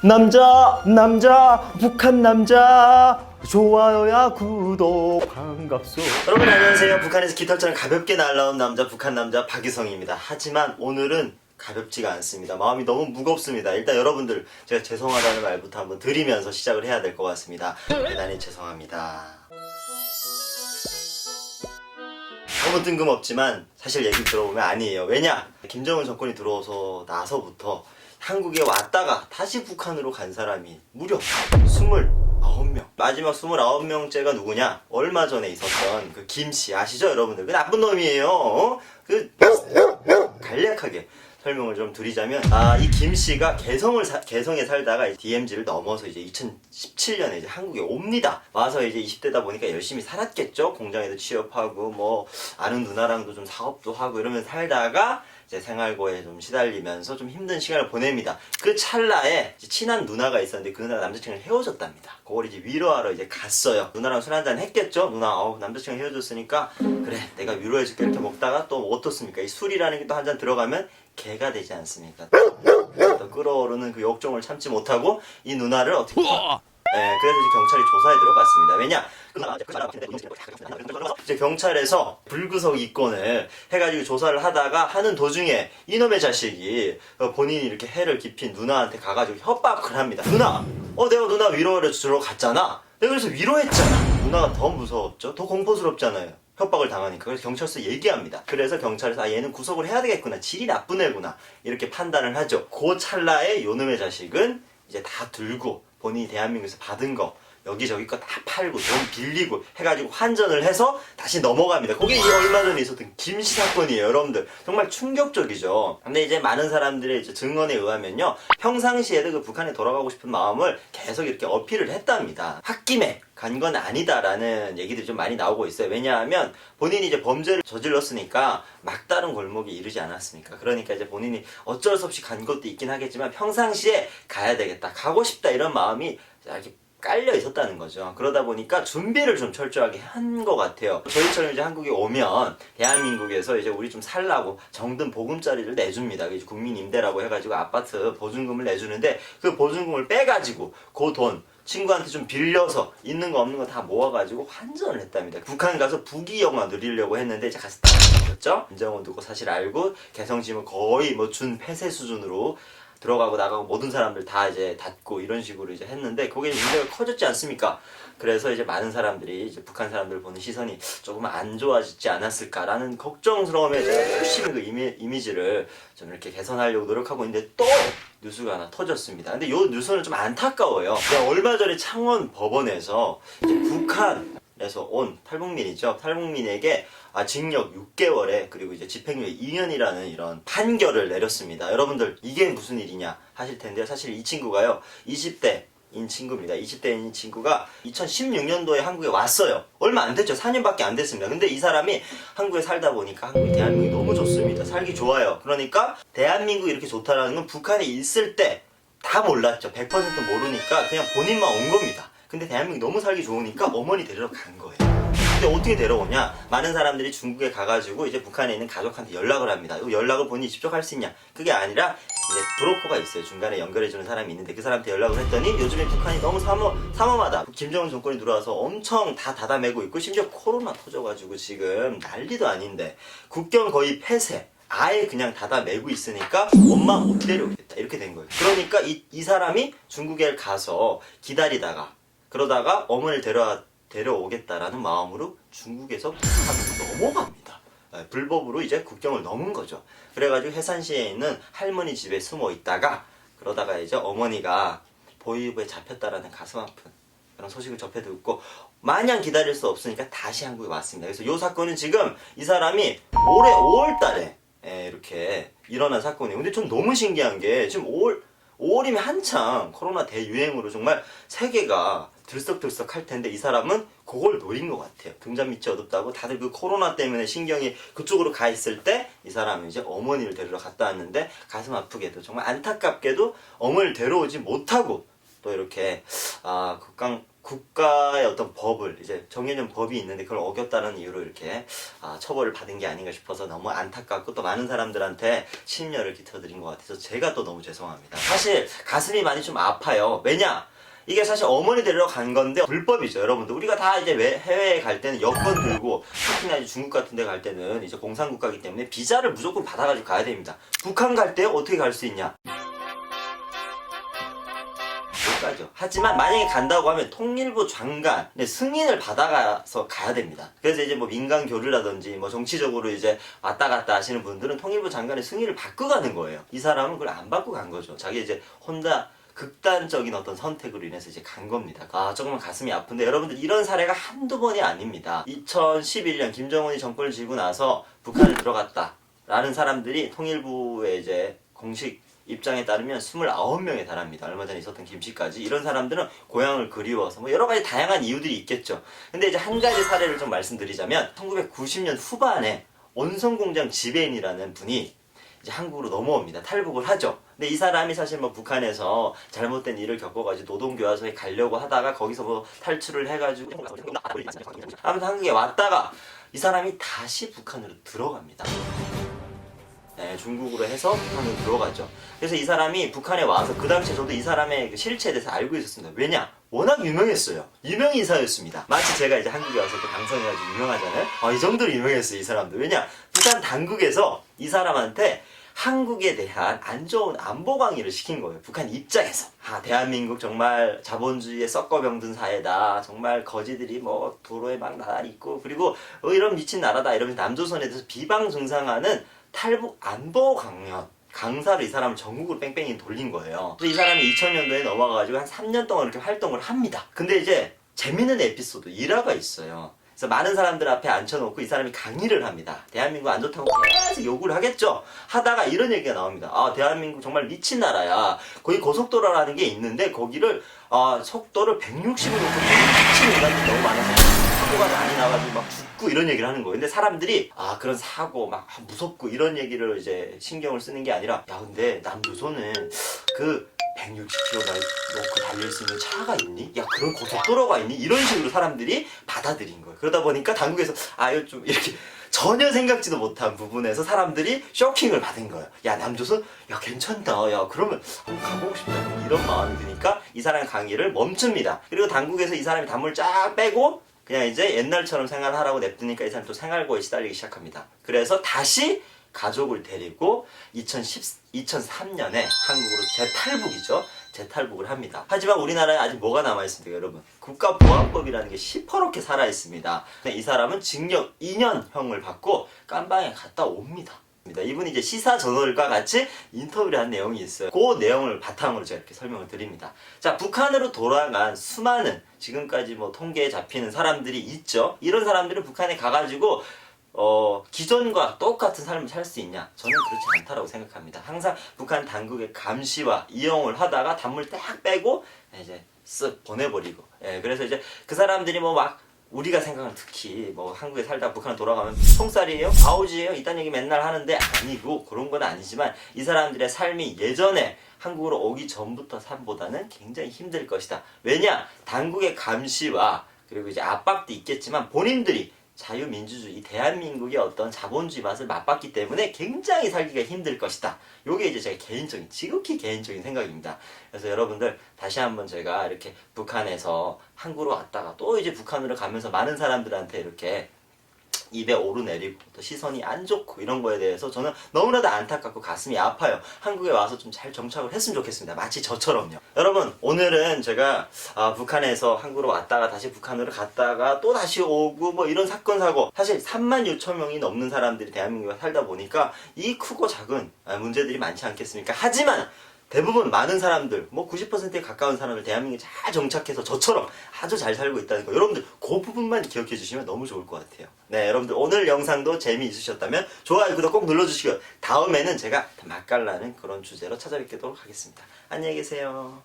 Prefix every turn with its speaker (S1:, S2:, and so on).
S1: 남자 북한 남자 좋아요야 구독 반갑소. 여러분 안녕하세요. 북한에서 깃털처럼 가볍게 날라온 남자 북한 남자 박유성입니다. 하지만 오늘은 가볍지가 않습니다. 마음이 너무 무겁습니다. 일단 여러분들 제가 죄송하다는 말부터 한번 드리면서 시작을 해야 될 것 같습니다. 대단히 죄송합니다. 너무 뜬금없지만 사실 얘기 들어보면 아니에요. 왜냐? 김정은 정권이 들어서 나서부터 한국에 왔다가 다시 북한으로 간 사람이 무려 29명. 마지막 29명째가 누구냐? 얼마 전에 있었던 그 김씨 아시죠 여러분들? 그 나쁜 놈이에요. 간략하게 설명을 좀 드리자면, 이 김씨가 개성에 살다가 DMZ를 넘어서 이제 2017년에 이제 한국에 옵니다. 와서 이제 20대다 보니까 열심히 살았겠죠. 공장에도 취업하고 뭐 아는 누나랑도 좀 사업도 하고 이러면서 살다가 이제 생활고에 좀 시달리면서 좀 힘든 시간을 보냅니다. 그 찰나에 친한 누나가 있었는데 그 누나가 남자친구랑 헤어졌답니다. 그걸 이제 위로하러 이제 갔어요. 누나랑 술 한잔 했겠죠? 누나 남자친구랑 헤어졌으니까 그래 내가 위로해줄게 이렇게 먹다가 또 어떻습니까? 이 술이라는 게 또 한 잔 들어가면 개가 되지 않습니까? 또 끓어오르는 그 욕정을 참지 못하고 이 누나를 어떻게 그래서 이제 경찰이 조사에 들어갔습니다. 왜냐? 이제 경찰에서 불구속 입건을 해가지고 조사를 하다가 하는 도중에 이놈의 자식이 본인이 이렇게 해를 깊인 누나한테 가가지고 협박을 합니다. 누나! 내가 누나 위로를 주러 갔잖아. 내가 그래서 위로했잖아. 누나가 더 무서웠죠? 더 공포스럽잖아요. 협박을 당하니까. 그래서 경찰서 얘기합니다. 그래서 경찰에서 얘는 구속을 해야 되겠구나. 질이 나쁜 애구나. 이렇게 판단을 하죠. 그 찰나에 요놈의 자식은 이제 다 들고 본인이 대한민국에서 받은 거 여기저기 거 다 팔고 돈 빌리고 해가지고 환전을 해서 다시 넘어갑니다. 그게 얼마 전에 있었던 김씨 사건이에요. 여러분들 정말 충격적이죠. 근데 이제 많은 사람들의 이제 증언에 의하면요, 평상시에도 그 북한에 돌아가고 싶은 마음을 계속 이렇게 어필을 했답니다. 홧김에 간 건 아니다라는 얘기들이 좀 많이 나오고 있어요. 왜냐하면 본인이 이제 범죄를 저질렀으니까 막다른 골목에 이르지 않았습니까? 그러니까 이제 본인이 어쩔 수 없이 간 것도 있긴 하겠지만 평상시에 가야 되겠다, 가고 싶다 이런 마음이 이렇게 깔려 있었다는 거죠. 그러다 보니까 준비를 좀 철저하게 한 것 같아요. 저희처럼 이제 한국에 오면 대한민국에서 이제 우리 좀 살라고 정든 보금자리를 내줍니다. 국민 임대라고 해가지고 아파트 보증금을 내주는데 그 보증금을 빼가지고 그 돈 친구한테 좀 빌려서 있는 거 없는 거 다 모아가지고 환전을 했답니다. 북한 가서 부귀영화 누리려고 했는데 이제 가서 다 잡혔죠. 김정은 두고 사실 알고 개성심을 거의 뭐 준 폐쇄 수준으로 들어가고 나가고 모든 사람들 다 이제 닫고 이런 식으로 이제 했는데 그게 문제가 커졌지 않습니까? 그래서 이제 많은 사람들이 이제 북한 사람들 보는 시선이 조금 안 좋아지지 않았을까라는 걱정스러움에 제가 열심히 그 이미지를 좀 이렇게 개선하려고 노력하고 있는데 또 뉴스가 하나 터졌습니다. 근데 요 뉴스는 좀 안타까워요. 얼마 전에 창원 법원에서 이제 북한에서 온 탈북민이죠. 탈북민에게 징역 6개월에 그리고 이제 집행유예 2년이라는 이런 판결을 내렸습니다. 여러분들 이게 무슨 일이냐 하실 텐데요. 사실 이 친구가요 20대인 친구입니다. 20대인 친구가 2016년도에 한국에 왔어요. 얼마 안 됐죠. 4년밖에 안 됐습니다. 근데 이 사람이 한국에 살다 보니까 대한민국이 너무 좋습니다. 살기 좋아요. 그러니까 대한민국이 이렇게 좋다라는 건 북한에 있을 때 다 몰랐죠. 100% 모르니까 그냥 본인만 온 겁니다. 근데 대한민국이 너무 살기 좋으니까 어머니 데리러 간 거예요. 근데 어떻게 데려오냐? 많은 사람들이 중국에 가가지고 이제 북한에 있는 가족한테 연락을 합니다. 연락을 본인이 직접 할 수 있냐? 그게 아니라 이제 브로커가 있어요. 중간에 연결해주는 사람이 있는데 그 사람한테 연락을 했더니 요즘에 북한이 너무 삼엄하다. 김정은 정권이 들어와서 엄청 다 닫아매고 있고 심지어 코로나 터져가지고 지금 난리도 아닌데 국경 거의 폐쇄. 아예 그냥 닫아매고 있으니까 엄마 못 데려오겠다 이렇게 된 거예요. 그러니까 이 사람이 중국에 가서 기다리다가 그러다가 어머니를 데려오겠다라는 마음으로 중국에서 북한으로 넘어갑니다. 불법으로 이제 국경을 넘은 거죠. 그래가지고 해산시에 있는 할머니 집에 숨어 있다가 그러다가 이제 어머니가 보위부에 잡혔다라는 가슴 아픈 그런 소식을 접해 듣고 마냥 기다릴 수 없으니까 다시 한국에 왔습니다. 그래서 이 사건은 지금 이 사람이 올해 5월 달에 이렇게 일어난 사건이에요. 근데 좀 너무 신기한 게 지금 5월이면 한창 코로나 대유행으로 정말 세계가 들썩들썩 할 텐데 이 사람은 그걸 노린 것 같아요. 등잔 밑이 어둡다고 다들 그 코로나 때문에 신경이 그쪽으로 가 있을 때 이 사람은 이제 어머니를 데리러 갔다 왔는데 가슴 아프게도 정말 안타깝게도 어머니를 데려오지 못하고 또 이렇게 국가의 어떤 법을 이제 정해진 법이 있는데 그걸 어겼다는 이유로 이렇게 처벌을 받은 게 아닌가 싶어서 너무 안타깝고 또 많은 사람들한테 심려를 끼쳐드린 것 같아서 제가 또 너무 죄송합니다. 사실 가슴이 많이 좀 아파요. 왜냐? 이게 사실 어머니 데리러 간 건데 불법이죠, 여러분들. 우리가 다 이제 해외에 갈 때는 여권 들고, 특히나 이제 중국 같은 데 갈 때는 이제 공산국가이기 때문에 비자를 무조건 받아가지고 가야 됩니다. 북한 갈 때 어떻게 갈 수 있냐? 못 가죠. 하지만 만약에 간다고 하면 통일부 장관의 승인을 받아가서 가야 됩니다. 그래서 이제 뭐 민간 교류라든지 뭐 정치적으로 이제 왔다 갔다 하시는 분들은 통일부 장관의 승인을 받고 가는 거예요. 이 사람은 그걸 안 받고 간 거죠. 자기 이제 혼자 극단적인 어떤 선택으로 인해서 이제 간 겁니다. 조금은 가슴이 아픈데 여러분들 이런 사례가 한두 번이 아닙니다. 2011년 김정은이 정권을 쥐고 나서 북한을 들어갔다 라는 사람들이 통일부의 이제 공식 입장에 따르면 29명에 달합니다. 얼마 전에 있었던 김씨까지. 이런 사람들은 고향을 그리워서 뭐 여러 가지 다양한 이유들이 있겠죠. 근데 이제 한 가지 사례를 좀 말씀드리자면 1990년 후반에 온성공장 지배인이라는 분이 이제 한국으로 넘어옵니다. 탈북을 하죠. 근데 이 사람이 사실 뭐 북한에서 잘못된 일을 겪어가지고 노동교화소에 가려고 하다가 거기서 뭐 탈출을 해가지고 아무튼 한국에 왔다가 이 사람이 다시 북한으로 들어갑니다. 네, 중국으로 해서 북한으로 들어가죠. 그래서 이 사람이 북한에 와서 그 당시에 저도 이 사람의 그 실체에 대해서 알고 있었습니다. 왜냐? 워낙 유명했어요. 유명 인사였습니다. 마치 제가 이제 한국에 와서 또 방송해가지고 유명하잖아요. 이 정도로 유명했어요, 이 사람도. 왜냐? 북한 당국에서 이 사람한테 한국에 대한 안 좋은 안보 강의를 시킨 거예요. 북한 입장에서. 대한민국 정말 자본주의에 썩어병든 사회다. 정말 거지들이 뭐 도로에 막 나날이 있고 그리고 이런 미친 나라다 이러면서 남조선에 대해서 비방중상하는 탈북 안보 강사를 이 사람을 전국으로 뺑뺑이 돌린 거예요. 그래서 이 사람이 2000년도에 넘어가가지고 한 3년 동안 이렇게 활동을 합니다. 근데 이제 재밌는 에피소드 일화가 있어요. 그래서 많은 사람들 앞에 앉혀놓고 이 사람이 강의를 합니다. 대한민국 안 좋다고 계속 욕을 하겠죠. 하다가 이런 얘기가 나옵니다. 대한민국 정말 미친 나라야. 거기 고속도로라는 게 있는데 거기를 속도를 160으로 놓고 미친 인간들이 너무 많아서 사고가 많이 나가지고 막 죽고 이런 얘기를 하는 거예요. 근데 사람들이 그런 사고 막 무섭고 이런 얘기를 이제 신경을 쓰는 게 아니라 근데 남조선은 그 160km 놓고 달릴 수 있는 차가 있니? 야, 그런 고속도로가 있니? 이런 식으로 사람들이 받아들인 거예요. 그러다 보니까 당국에서 이거 좀 이렇게 전혀 생각지도 못한 부분에서 사람들이 쇼킹을 받은 거예요. 야, 남조선? 야, 괜찮다. 야, 그러면 한번 가보고 싶다. 이런 마음이 드니까 이 사람의 강의를 멈춥니다. 그리고 당국에서 이 사람이 단물 쫙 빼고 그냥 이제 옛날처럼 생활하라고 냅두니까 이 사람이 또 생활고에 시달리기 시작합니다. 그래서 다시 가족을 데리고 2003년에 한국으로 재탈북이죠. 재탈북을 합니다. 하지만 우리나라에 아직 뭐가 남아있습니까, 여러분? 국가보안법이라는 게 시퍼렇게 살아있습니다. 이 사람은 징역 2년형을 받고 깜방에 갔다 옵니다. 이분이 이제 시사저널과 같이 인터뷰를 한 내용이 있어요. 그 내용을 바탕으로 제가 이렇게 설명을 드립니다. 자, 북한으로 돌아간 수많은 지금까지 뭐 통계에 잡히는 사람들이 있죠. 이런 사람들은 북한에 가가지고 기존과 똑같은 삶을 살 수 있냐? 저는 그렇지 않다라고 생각합니다. 항상 북한 당국의 감시와 이용을 하다가 단물 딱 빼고 이제 쓱 보내버리고. 그래서 이제 그 사람들이 뭐 막 우리가 생각하는 특히 뭐 한국에 살다가 북한에 돌아가면 송쌀이에요? 아우지예요? 이딴 얘기 맨날 하는데 아니고 그런 건 아니지만 이 사람들의 삶이 예전에 한국으로 오기 전부터 삶보다는 굉장히 힘들 것이다. 왜냐? 당국의 감시와 그리고 이제 압박도 있겠지만 본인들이 자유민주주의, 대한민국의 어떤 자본주의 맛을 맛봤기 때문에 굉장히 살기가 힘들 것이다. 요게 이제 제가 지극히 개인적인 생각입니다. 그래서 여러분들 다시 한번 제가 이렇게 북한에서 한국으로 왔다가 또 이제 북한으로 가면서 많은 사람들한테 이렇게 입에 오르내리고 또 시선이 안 좋고 이런 거에 대해서 저는 너무나도 안타깝고 가슴이 아파요. 한국에 와서 좀 잘 정착을 했으면 좋겠습니다. 마치 저처럼요. 여러분, 오늘은 제가 북한에서 한국으로 왔다가 다시 북한으로 갔다가 또 다시 오고 뭐 이런 사건 사고 사실 3만 6천 명이 넘는 사람들이 대한민국에 살다 보니까 이 크고 작은 문제들이 많지 않겠습니까? 하지만 대부분 많은 사람들, 뭐 90%에 가까운 사람들 대한민국에 잘 정착해서 저처럼 아주 잘 살고 있다는 거 여러분들 그 부분만 기억해 주시면 너무 좋을 것 같아요. 네, 여러분들 오늘 영상도 재미있으셨다면 좋아요, 구독 꼭 눌러주시고요. 다음에는 제가 맛깔나는 그런 주제로 찾아뵙도록 하겠습니다. 안녕히 계세요.